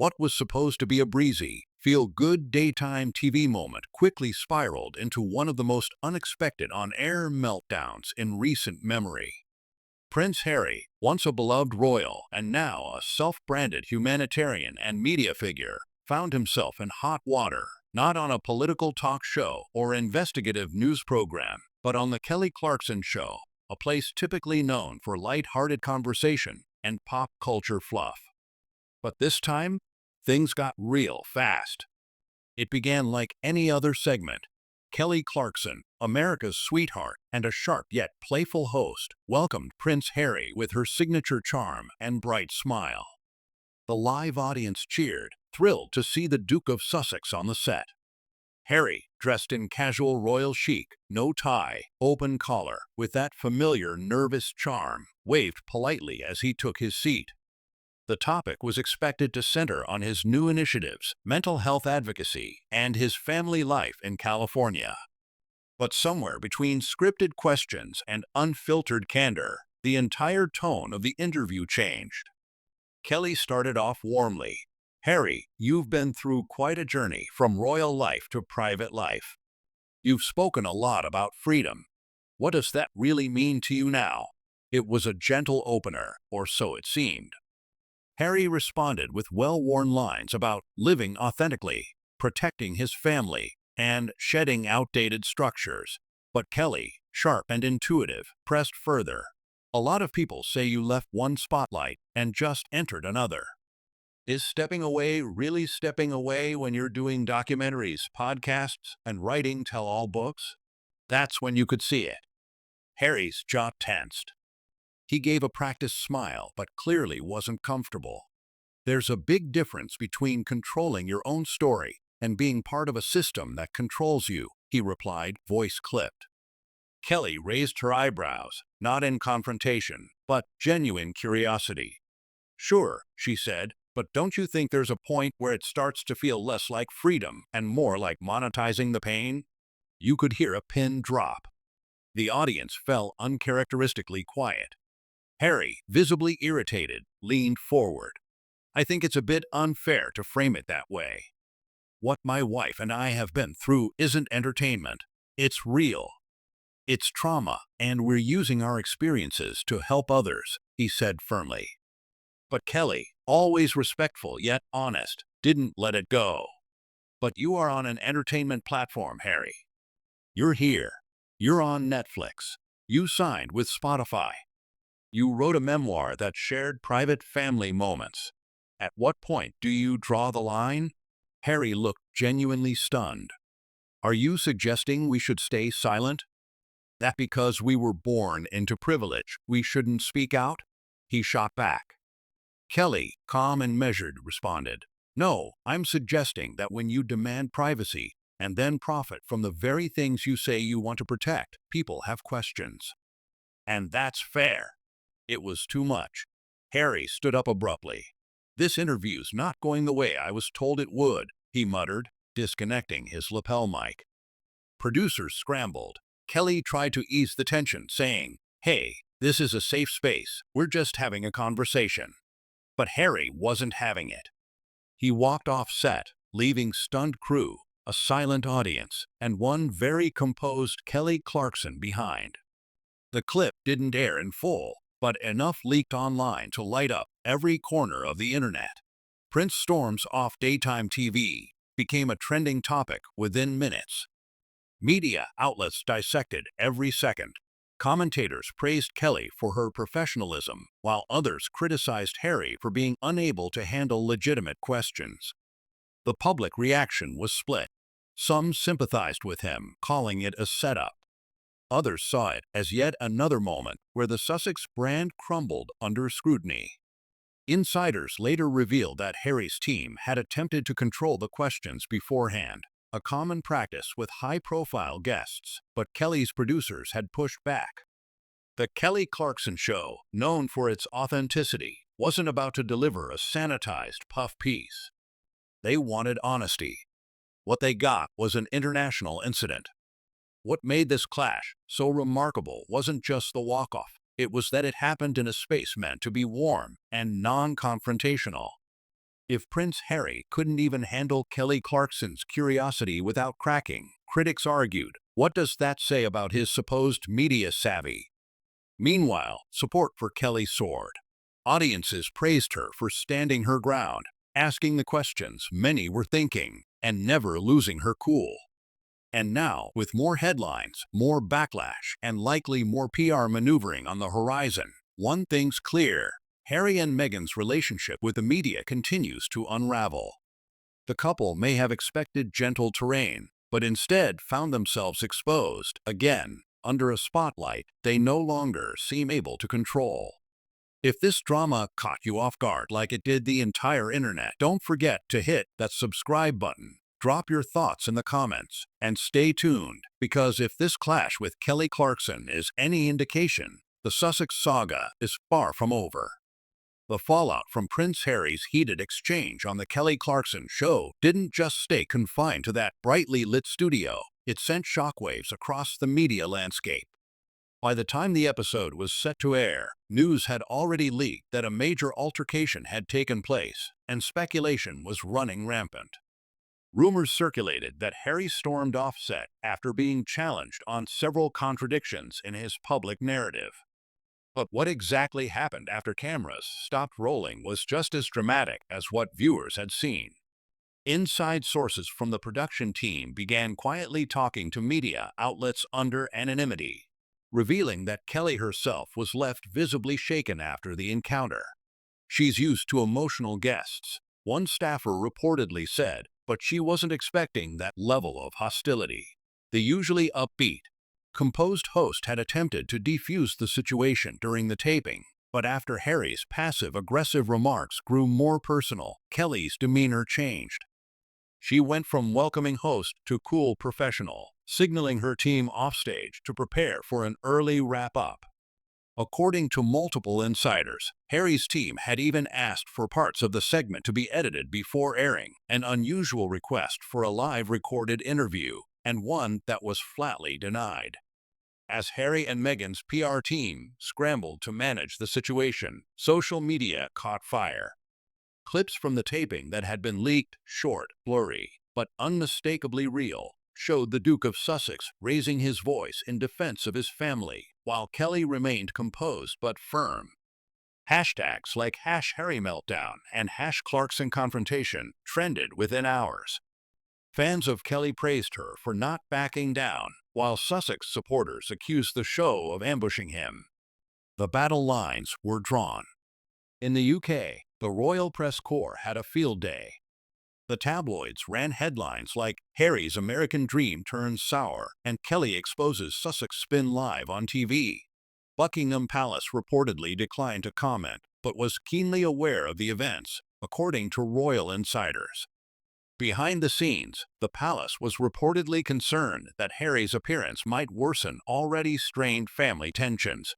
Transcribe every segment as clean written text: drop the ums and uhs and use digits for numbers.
What was supposed to be a breezy, feel-good daytime TV moment quickly spiraled into one of the most unexpected on-air meltdowns in recent memory. Prince Harry, once a beloved royal and now a self-branded humanitarian and media figure, found himself in hot water, not on a political talk show or investigative news program, but on the Kelly Clarkson Show, a place typically known for light-hearted conversation and pop culture fluff. But this time, things got real fast. It began like any other segment. Kelly Clarkson, America's sweetheart and a sharp yet playful host, welcomed Prince Harry with her signature charm and bright smile. The live audience cheered, thrilled to see the Duke of Sussex on the set. Harry, dressed in casual royal chic, no tie, open collar, with that familiar nervous charm, waved politely as he took his seat. The topic was expected to center on his new initiatives, mental health advocacy, and his family life in California. But somewhere between scripted questions and unfiltered candor, the entire tone of the interview changed. Kelly started off warmly. "Harry, you've been through quite a journey from royal life to private life. You've spoken a lot about freedom. What does that really mean to you now?" It was a gentle opener, or so it seemed. Harry responded with well-worn lines about living authentically, protecting his family, and shedding outdated structures. But Kelly, sharp and intuitive, pressed further. "A lot of people say you left one spotlight and just entered another. Is stepping away really stepping away when you're doing documentaries, podcasts, and writing tell-all books?" That's when you could see it. Harry's jaw tensed. He gave a practiced smile, but clearly wasn't comfortable. "There's a big difference between controlling your own story and being part of a system that controls you," he replied, voice clipped. Kelly raised her eyebrows, not in confrontation, but genuine curiosity. "Sure," she said, "but don't you think there's a point where it starts to feel less like freedom and more like monetizing the pain?" You could hear a pin drop. The audience fell uncharacteristically quiet. Harry, visibly irritated, leaned forward. "I think it's a bit unfair to frame it that way. What my wife and I have been through isn't entertainment. It's real. It's trauma, and we're using our experiences to help others," he said firmly. But Kelly, always respectful yet honest, didn't let it go. "But you are on an entertainment platform, Harry. You're here. You're on Netflix. You signed with Spotify. You wrote a memoir that shared private family moments. At what point do you draw the line?" Harry looked genuinely stunned. "Are you suggesting we should stay silent? That because we were born into privilege, we shouldn't speak out?" He shot back. Kelly, calm and measured, responded, "No, I'm suggesting that when you demand privacy and then profit from the very things you say you want to protect, people have questions. And that's fair." It was too much. Harry stood up abruptly. "This interview's not going the way I was told it would," he muttered, disconnecting his lapel mic. Producers scrambled. Kelly tried to ease the tension, saying, "Hey, this is a safe space. We're just having a conversation." But Harry wasn't having it. He walked off set, leaving stunned crew, a silent audience, and one very composed Kelly Clarkson behind. The clip didn't air in full, but enough leaked online to light up every corner of the internet. Prince Storm's off daytime TV became a trending topic within minutes. Media outlets dissected every second. Commentators praised Kelly for her professionalism, while others criticized Harry for being unable to handle legitimate questions. The public reaction was split. Some sympathized with him, calling it a setup. Others saw it as yet another moment where the Sussex brand crumbled under scrutiny. Insiders later revealed that Harry's team had attempted to control the questions beforehand, a common practice with high-profile guests, but Kelly's producers had pushed back. The Kelly Clarkson Show, known for its authenticity, wasn't about to deliver a sanitized puff piece. They wanted honesty. What they got was an international incident. What made this clash so remarkable wasn't just the walk-off. It was that it happened in a space meant to be warm and non-confrontational. If Prince Harry couldn't even handle Kelly Clarkson's curiosity without cracking, critics argued, what does that say about his supposed media savvy? Meanwhile, support for Kelly soared. Audiences praised her for standing her ground, asking the questions many were thinking, and never losing her cool. And now, with more headlines, more backlash, and likely more PR maneuvering on the horizon, one thing's clear: Harry and Meghan's relationship with the media continues to unravel. The couple may have expected gentle terrain, but instead found themselves exposed, again, under a spotlight they no longer seem able to control. If this drama caught you off guard like it did the entire internet, don't forget to hit that subscribe button. Drop your thoughts in the comments, and stay tuned, because if this clash with Kelly Clarkson is any indication, the Sussex saga is far from over. The fallout from Prince Harry's heated exchange on the Kelly Clarkson Show didn't just stay confined to that brightly lit studio, it sent shockwaves across the media landscape. By the time the episode was set to air, news had already leaked that a major altercation had taken place, and speculation was running rampant. Rumors circulated that Harry stormed off set after being challenged on several contradictions in his public narrative. But what exactly happened after cameras stopped rolling was just as dramatic as what viewers had seen. Inside sources from the production team began quietly talking to media outlets under anonymity, revealing that Kelly herself was left visibly shaken after the encounter. "She's used to emotional guests," one staffer reportedly said, but she wasn't expecting that level of hostility. The usually upbeat, composed host had attempted to defuse the situation during the taping, but after Harry's passive-aggressive remarks grew more personal, Kelly's demeanor changed. She went from welcoming host to cool professional, signaling her team offstage to prepare for an early wrap-up. According to multiple insiders, Harry's team had even asked for parts of the segment to be edited before airing, an unusual request for a live recorded interview, and one that was flatly denied. As Harry and Meghan's PR team scrambled to manage the situation, social media caught fire. Clips from the taping that had been leaked, short, blurry, but unmistakably real, showed the Duke of Sussex raising his voice in defense of his family, while Kelly remained composed but firm. Hashtags like #HarryMeltdown and #ClarksonConfrontation trended within hours. Fans of Kelly praised her for not backing down, while Sussex supporters accused the show of ambushing him. The battle lines were drawn. In the UK, the Royal Press Corps had a field day. The tabloids ran headlines like "Harry's American Dream Turns Sour" and "Kelly Exposes Sussex Spin" live on TV. Buckingham Palace reportedly declined to comment, but was keenly aware of the events, according to royal insiders. Behind the scenes, the palace was reportedly concerned that Harry's appearance might worsen already strained family tensions.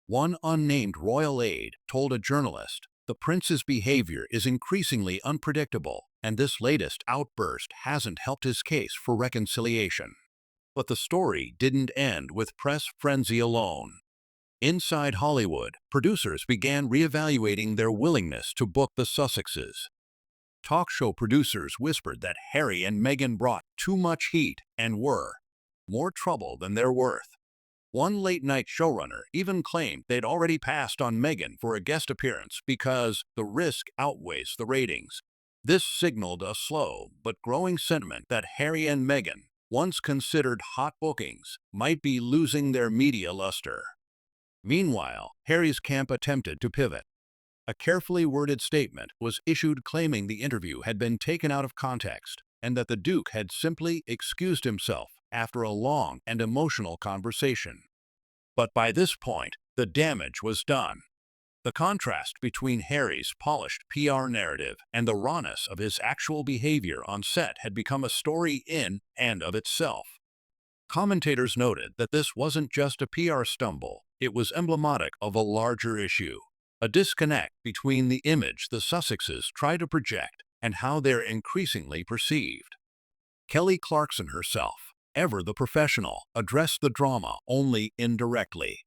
One unnamed royal aide told a journalist, "The prince's behavior is increasingly unpredictable, and this latest outburst hasn't helped his case for reconciliation." But the story didn't end with press frenzy alone. Inside Hollywood, producers began reevaluating their willingness to book the Sussexes. Talk show producers whispered that Harry and Meghan brought too much heat and were more trouble than they're worth. One late-night showrunner even claimed they'd already passed on Meghan for a guest appearance because the risk outweighs the ratings. This signaled a slow but growing sentiment that Harry and Meghan, once considered hot bookings, might be losing their media luster. Meanwhile, Harry's camp attempted to pivot. A carefully worded statement was issued claiming the interview had been taken out of context and that the Duke had simply excused himself after a long and emotional conversation. But by this point, the damage was done. The contrast between Harry's polished PR narrative and the rawness of his actual behavior on set had become a story in and of itself. Commentators noted that this wasn't just a PR stumble, it was emblematic of a larger issue, a disconnect between the image the Sussexes try to project and how they're increasingly perceived. Kelly Clarkson herself, ever the professional, addressed the drama only indirectly.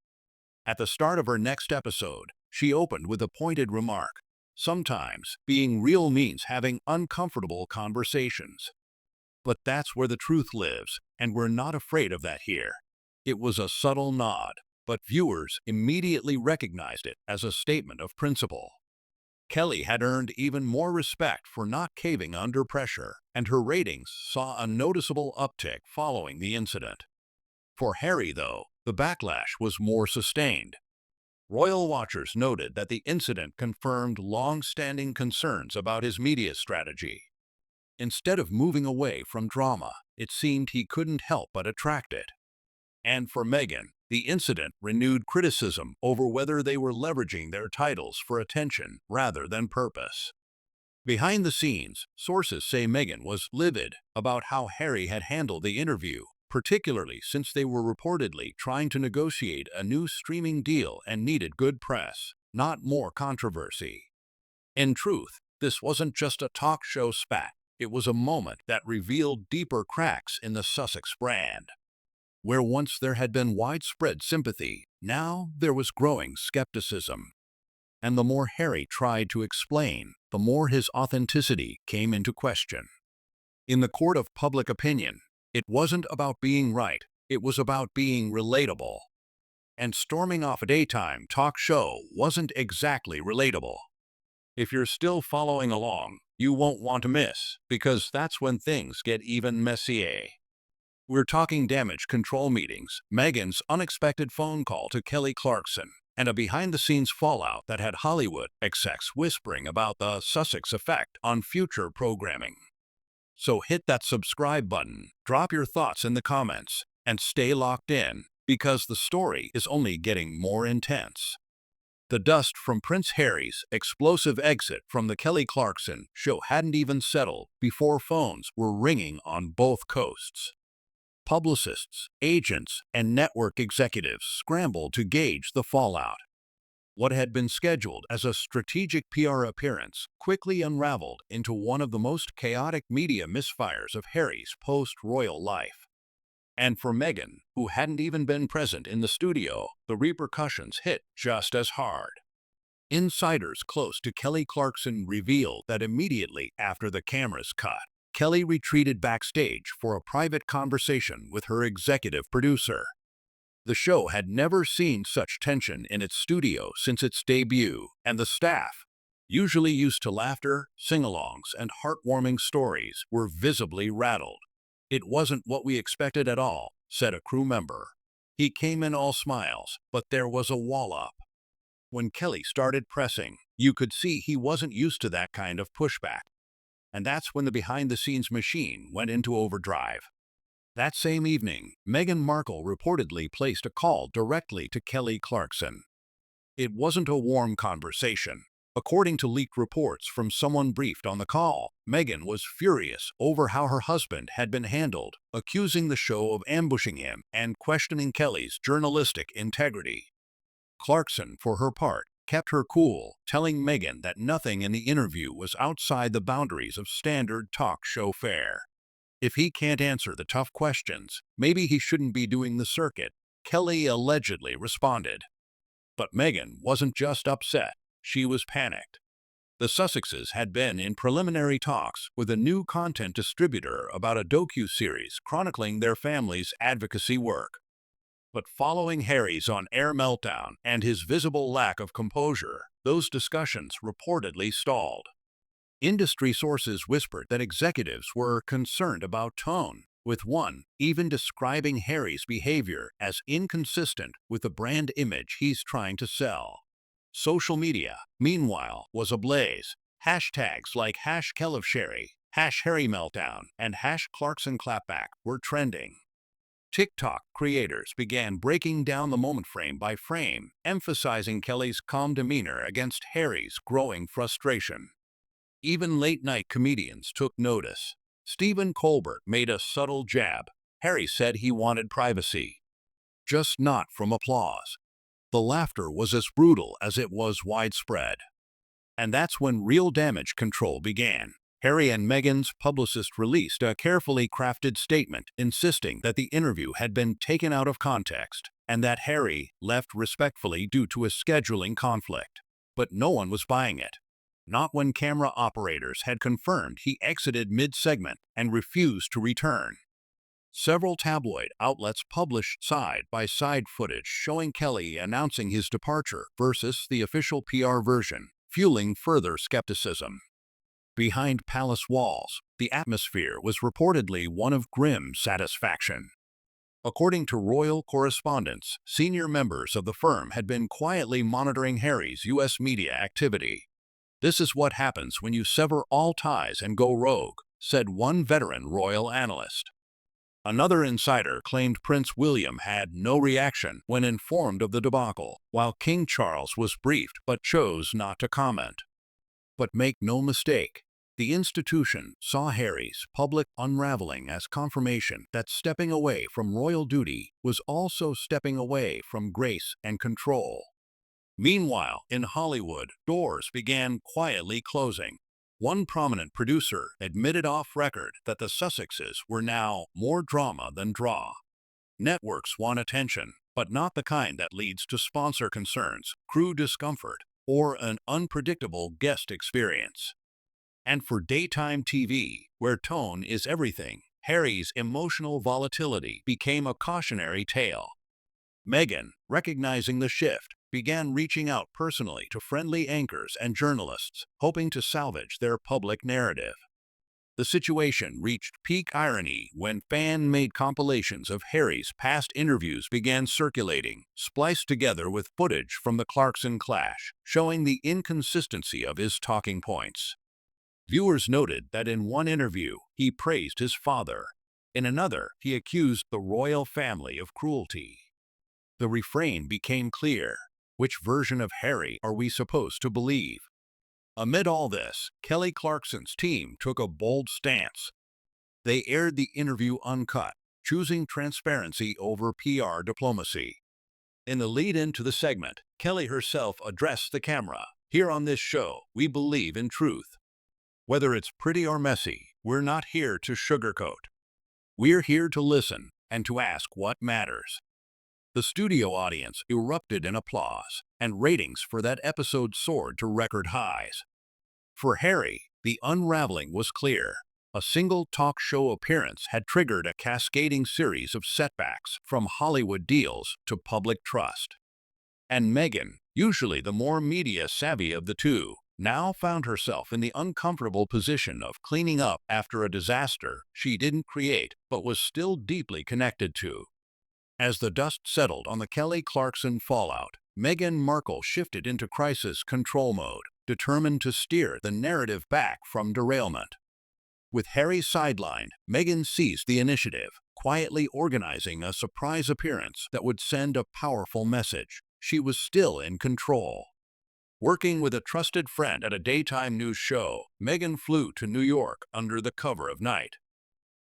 At the start of her next episode, she opened with a pointed remark, Sometimes being real means having uncomfortable conversations. But that's where the truth lives, and we're not afraid of that here. It was a subtle nod, but viewers immediately recognized it as a statement of principle. Kelly had earned even more respect for not caving under pressure, and her ratings saw a noticeable uptick following the incident. For Harry, though, the backlash was more sustained. Royal watchers noted that the incident confirmed long-standing concerns about his media strategy. Instead of moving away from drama, it seemed he couldn't help but attract it. And for Meghan, the incident renewed criticism over whether they were leveraging their titles for attention rather than purpose. Behind the scenes, sources say Meghan was livid about how Harry had handled the interview, particularly since they were reportedly trying to negotiate a new streaming deal and needed good press, not more controversy. In truth, this wasn't just a talk show spat, it was a moment that revealed deeper cracks in the Sussex brand. Where once there had been widespread sympathy, now there was growing skepticism. And the more Harry tried to explain, the more his authenticity came into question. In the court of public opinion, it wasn't about being right, it was about being relatable. And storming off a daytime talk show wasn't exactly relatable. If you're still following along, you won't want to miss, because that's when things get even messier. We're talking damage control meetings, Meghan's unexpected phone call to Kelly Clarkson, and a behind-the-scenes fallout that had Hollywood execs whispering about the Sussex effect on future programming. So hit that subscribe button, drop your thoughts in the comments, and stay locked in, because the story is only getting more intense. The dust from Prince Harry's explosive exit from the Kelly Clarkson Show hadn't even settled before phones were ringing on both coasts. Publicists, agents, and network executives scrambled to gauge the fallout. What had been scheduled as a strategic PR appearance quickly unraveled into one of the most chaotic media misfires of Harry's post-royal life. And for Meghan, who hadn't even been present in the studio, the repercussions hit just as hard. Insiders close to Kelly Clarkson revealed that immediately after the cameras cut, Kelly retreated backstage for a private conversation with her executive producer. The show had never seen such tension in its studio since its debut, and the staff, usually used to laughter, sing-alongs, and heartwarming stories, were visibly rattled. "It wasn't what we expected at all," said a crew member. "He came in all smiles, but there was a wall-up." When Kelly started pressing, you could see he wasn't used to that kind of pushback. And that's when the behind-the-scenes machine went into overdrive. That same evening, Meghan Markle reportedly placed a call directly to Kelly Clarkson. It wasn't a warm conversation. According to leaked reports from someone briefed on the call, Meghan was furious over how her husband had been handled, accusing the show of ambushing him and questioning Kelly's journalistic integrity. Clarkson, for her part, kept her cool, telling Meghan that nothing in the interview was outside the boundaries of standard talk show fare. "If he can't answer the tough questions, maybe he shouldn't be doing the circuit," Kelly allegedly responded. But Meghan wasn't just upset, she was panicked. The Sussexes had been in preliminary talks with a new content distributor about a docu-series chronicling their family's advocacy work. But following Harry's on-air meltdown and his visible lack of composure, those discussions reportedly stalled. Industry sources whispered that executives were concerned about tone, with one even describing Harry's behavior as inconsistent with the brand image he's trying to sell. Social media, meanwhile, was ablaze. Hashtags like #KellySherry, #HarryMeltdown, and #ClarksonClapback were trending. TikTok creators began breaking down the moment frame by frame, emphasizing Kelly's calm demeanor against Harry's growing frustration. Even late-night comedians took notice. Stephen Colbert made a subtle jab. Harry said he wanted privacy, just not from applause. The laughter was as brutal as it was widespread. And that's when real damage control began. Harry and Meghan's publicist released a carefully crafted statement insisting that the interview had been taken out of context and that Harry left respectfully due to a scheduling conflict. But no one was buying it. not when camera operators had confirmed he exited mid-segment and refused to return. Several tabloid outlets published side-by-side footage showing Kelly announcing his departure versus the official PR version, fueling further skepticism. Behind palace walls, the atmosphere was reportedly one of grim satisfaction. According to royal correspondents, senior members of the firm had been quietly monitoring Harry's U.S. media activity. "This is what happens when you sever all ties and go rogue," said one veteran royal analyst. Another insider claimed Prince William had no reaction when informed of the debacle, while King Charles was briefed but chose not to comment. But make no mistake, the institution saw Harry's public unraveling as confirmation that stepping away from royal duty was also stepping away from grace and control. Meanwhile, in Hollywood, doors began quietly closing. One prominent producer admitted off record that the Sussexes were now more drama than draw. Networks want attention, but not the kind that leads to sponsor concerns, crew discomfort, or an unpredictable guest experience. And for daytime TV, where tone is everything, Harry's emotional volatility became a cautionary tale. Meghan, recognizing the shift, began reaching out personally to friendly anchors and journalists, hoping to salvage their public narrative. The situation reached peak irony when fan-made compilations of Harry's past interviews began circulating, spliced together with footage from the Clarkson clash, showing the inconsistency of his talking points. Viewers noted that in one interview, he praised his father. In another, he accused the royal family of cruelty. The refrain became clear. Which version of Harry are we supposed to believe? Amid all this, Kelly Clarkson's team took a bold stance. They aired the interview uncut, choosing transparency over PR diplomacy. In the lead-in to the segment, Kelly herself addressed the camera. "Here on this show, we believe in truth. Whether it's pretty or messy, we're not here to sugarcoat. We're here to listen and to ask what matters." The studio audience erupted in applause, and ratings for that episode soared to record highs. For Harry, the unraveling was clear. A single talk show appearance had triggered a cascading series of setbacks, from Hollywood deals to public trust. And Meghan, usually the more media-savvy of the two, now found herself in the uncomfortable position of cleaning up after a disaster she didn't create but was still deeply connected to. As the dust settled on the Kelly Clarkson fallout, Meghan Markle shifted into crisis control mode, determined to steer the narrative back from derailment. With Harry sidelined, Meghan seized the initiative, quietly organizing a surprise appearance that would send a powerful message. She was still in control. Working with a trusted friend at a daytime news show, Meghan flew to New York under the cover of night.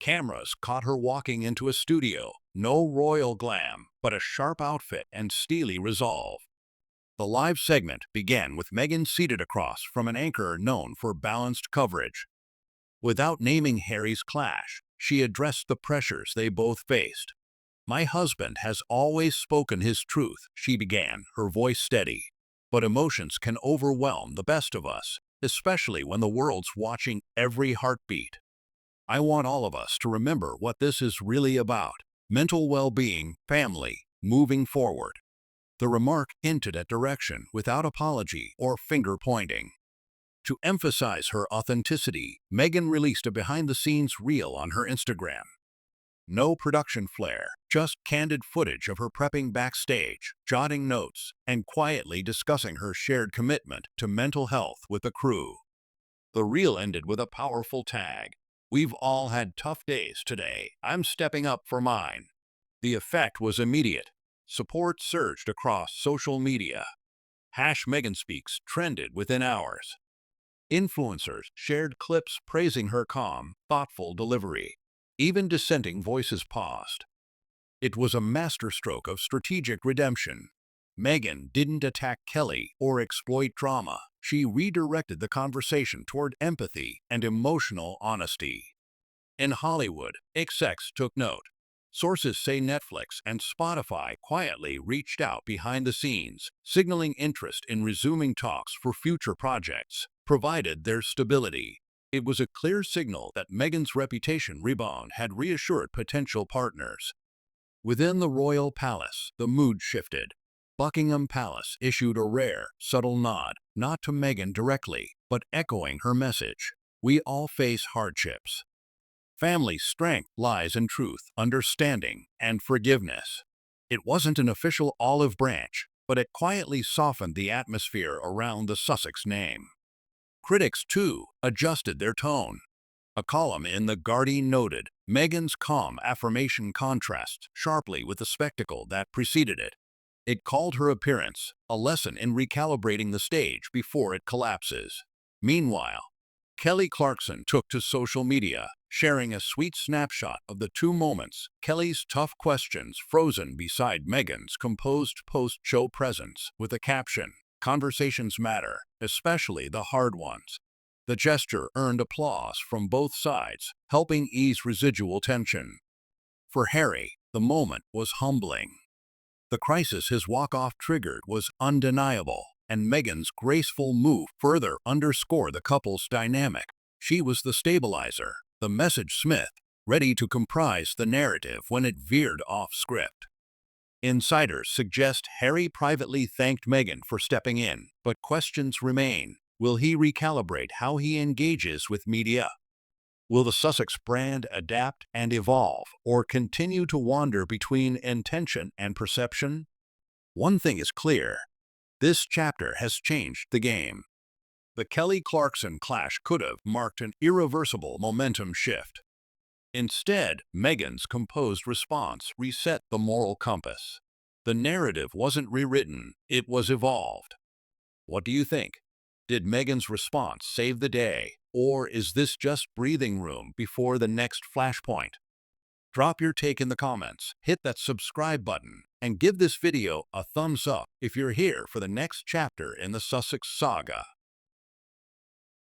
Cameras caught her walking into a studio, no royal glam, but a sharp outfit and steely resolve. The live segment began with Meghan seated across from an anchor known for balanced coverage. Without naming Harry's clash, she addressed the pressures they both faced. "My husband has always spoken his truth," she began, her voice steady. "But emotions can overwhelm the best of us, especially when the world's watching every heartbeat. I want all of us to remember what this is really about: mental well-being, family, moving forward." The remark hinted at direction without apology or finger-pointing. To emphasize her authenticity, Meghan released a behind-the-scenes reel on her Instagram. No production flair, just candid footage of her prepping backstage, jotting notes, and quietly discussing her shared commitment to mental health with the crew. The reel ended with a powerful tag: "We've all had tough days today. I'm stepping up for mine." The effect was immediate. Support surged across social media. #MeghanSpeaks trended within hours. Influencers shared clips praising her calm, thoughtful delivery. Even dissenting voices paused. It was a masterstroke of strategic redemption. Meghan didn't attack Kelly or exploit drama. She redirected the conversation toward empathy and emotional honesty. In Hollywood, execs took note. Sources say Netflix and Spotify quietly reached out behind the scenes, signaling interest in resuming talks for future projects. provided their stability. It was a clear signal that Meghan's reputation rebound had reassured potential partners. Within the royal palace, the mood shifted. Buckingham Palace issued a rare, subtle nod, not to Meghan directly, but echoing her message. We all face hardships. Family strength lies in truth, understanding, and forgiveness. It wasn't an official olive branch, but it quietly softened the atmosphere around the Sussex name. Critics, too, adjusted their tone. A column in The Guardian noted, Meghan's calm affirmation contrasts sharply with the spectacle that preceded it. It called her appearance a lesson in recalibrating the stage before it collapses. Meanwhile, Kelly Clarkson took to social media, sharing a sweet snapshot of the two moments, Kelly's tough questions frozen beside Meghan's composed post-show presence, with a caption, "Conversations matter, especially the hard ones." The gesture earned applause from both sides, helping ease residual tension. For Harry, the moment was humbling. The crisis his walk-off triggered was undeniable, and Meghan's graceful move further underscored the couple's dynamic. She was the stabilizer, the message smith, ready to comprise the narrative when it veered off script. Insiders suggest Harry privately thanked Meghan for stepping in, but questions remain. Will he recalibrate how he engages with media? Will the Sussex brand adapt and evolve, or continue to wander between intention and perception? One thing is clear. This chapter has changed the game. The Kelly Clarkson clash could have marked an irreversible momentum shift. Instead, Meghan's composed response reset the moral compass. The narrative wasn't rewritten, it was evolved. What do you think? Did Meghan's response save the day, or is this just breathing room before the next flashpoint? Drop your take in the comments, hit that subscribe button, and give this video a thumbs up if you're here for the next chapter in the Sussex saga.